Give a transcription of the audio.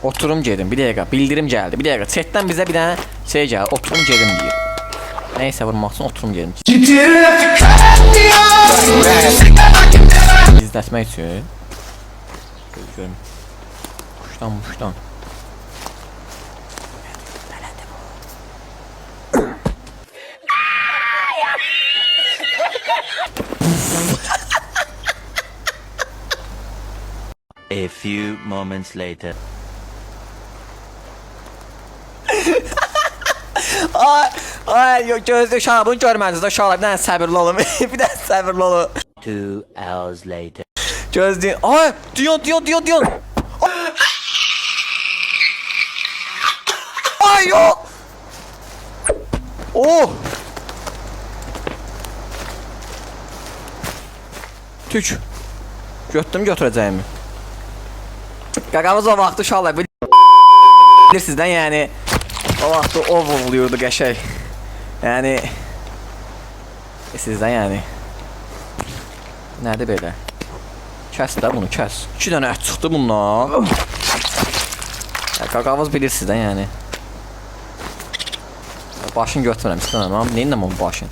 Oturum gedim. Bir dəqiqə. Bildirim gəldi. Bir dəqiqə. Chatdən bizə bir dənə şey gəldi. Oturum gedim deyir. Nəysə vurmaq üçün oturum gedim. İzlətmək üçün. Görüm. Kuşdan. A few moments later. Ay yok gözlük uşağı bunu görmədiniz də uşaqlar bir dənə səbirli olun. Bir dənə səbirli olun. 2 hours later. Gözlük. Ay diyon. Ay yok. Oh. Tük. Götürəcəyimi. Qaqamız o vaxtı uşaqlar bilirsizdən yəni o vaxtı o vuruluyurdu qəşəng. Yəni sizdən yəni nədir belə? Kəs də bunu kəs. 2 dənə ət çıxdı bundan. Qaqamız bilirsizdən yəni. Başını götürürəm istəmirəm. Amma neyinlə bu başın?